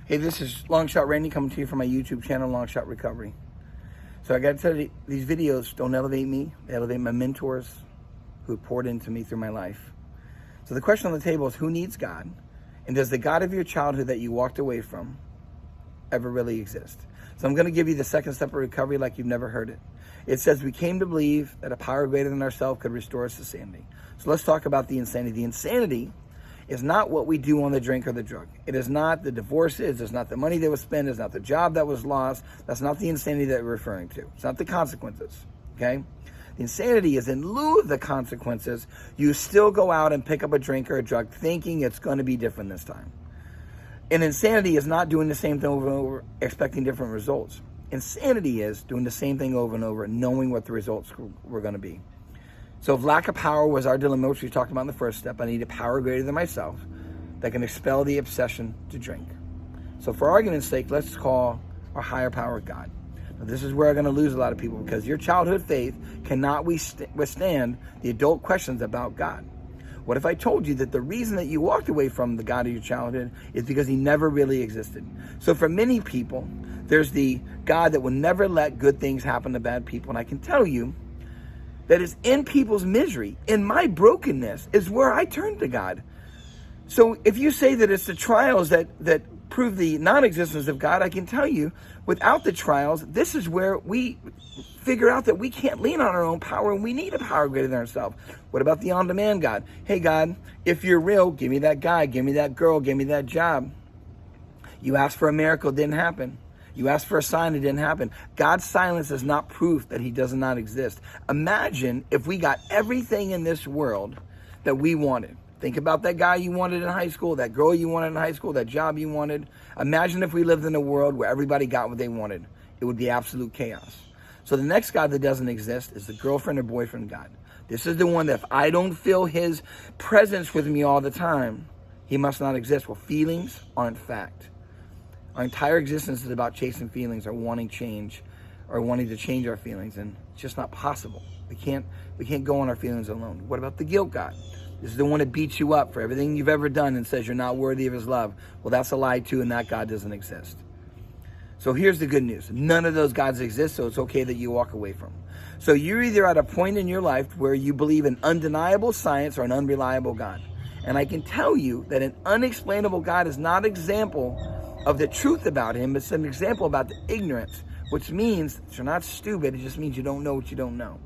Hey, this is Long Shot Randy coming to you from my YouTube channel, Long Shot Recovery. So I got to tell you, these videos don't elevate me. They elevate my mentors who poured into me through my life. So the question on the table is, who needs God? And does the God of your childhood that you walked away from ever really exist? So I'm going to give you the second step of recovery like you've never heard it. It says, we came to believe that a power greater than ourselves could restore us to sanity. So let's talk about the insanity. The insanity is not what we do on the drink or the drug. It is not the divorces. It's not the money that was spent. It's not the job that was lost. That's not the insanity that we're referring to. It's not the consequences, okay? The insanity is in lieu of the consequences, you still go out and pick up a drink or a drug thinking it's going to be different this time. And insanity is not doing the same thing over and over, expecting different results. Insanity is doing the same thing over and over, knowing what the results were going to be. So if lack of power was our dilemma, which we talked about in the first step, I need a power greater than myself that can expel the obsession to drink. So for argument's sake, let's call our higher power God. Now, this is where I'm going to lose a lot of people, because your childhood faith cannot withstand the adult questions about God. What if I told you that the reason that you walked away from the God of your childhood is because he never really existed? So for many people, there's the God that will never let good things happen to bad people. And I can tell you that is in people's misery, in my brokenness, is where I turn to God. So if you say that it's the trials that prove the non-existence of God, I can tell you, without the trials, this is where we figure out that we can't lean on our own power and we need a power greater than ourselves. What about the on-demand God? Hey God, if you're real, give me that guy, give me that girl, give me that job. You asked for a miracle, it didn't happen. You asked for a sign, it didn't happen. God's silence is not proof that he does not exist. Imagine if we got everything in this world that we wanted. Think about that guy you wanted in high school, that girl you wanted in high school, that job you wanted. Imagine if we lived in a world where everybody got what they wanted. It would be absolute chaos. So the next God that doesn't exist is the girlfriend or boyfriend God. This is the one that if I don't feel his presence with me all the time, he must not exist. Well, feelings aren't fact. Our entire existence is about chasing feelings or wanting change or wanting to change our feelings, and it's just not possible. We can't go on our feelings alone. What about the guilt God? This is the one that beats you up for everything you've ever done and says you're not worthy of his love. Well, that's a lie too, and that God doesn't exist. So here's the good news. None of those gods exist, so it's okay that you walk away from them. So you're either at a point in your life where you believe in undeniable science or an unreliable God. And I can tell you that an unexplainable God is not an example of the truth about him. It's an example about the ignorance, which means that you're not stupid. It just means you don't know what you don't know.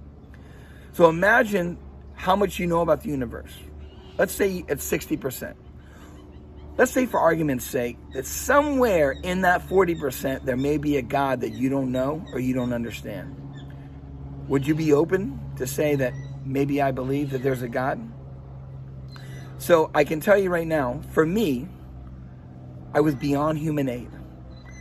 So imagine how much you know about the universe. Let's say it's 60%. Let's say, for argument's sake, that somewhere in that 40%, there may be a God that you don't know or you don't understand. Would you be open to say that maybe I believe that there's a God? So I can tell you right now, for me, I was beyond human aid.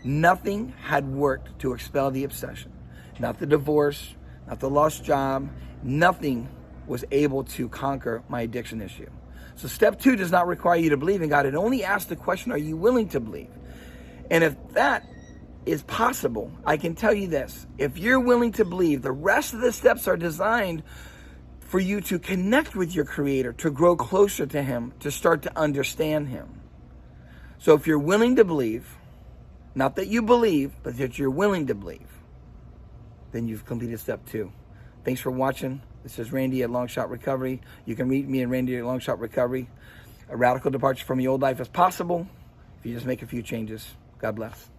Nothing had worked to expel the obsession. Not the divorce, not the lost job. Nothing was able to conquer my addiction issue. So step 2 does not require you to believe in God. It only asks the question, are you willing to believe? And if that is possible, I can tell you this. If you're willing to believe, the rest of the steps are designed for you to connect with your Creator, to grow closer to him, to start to understand him. So if you're willing to believe, not that you believe, but that you're willing to believe, then you've completed step 2. Thanks for watching. This is Randy at Long Shot Recovery. You can reach me at Randy at Long Shot Recovery. A radical departure from the old life is possible if you just make a few changes. God bless.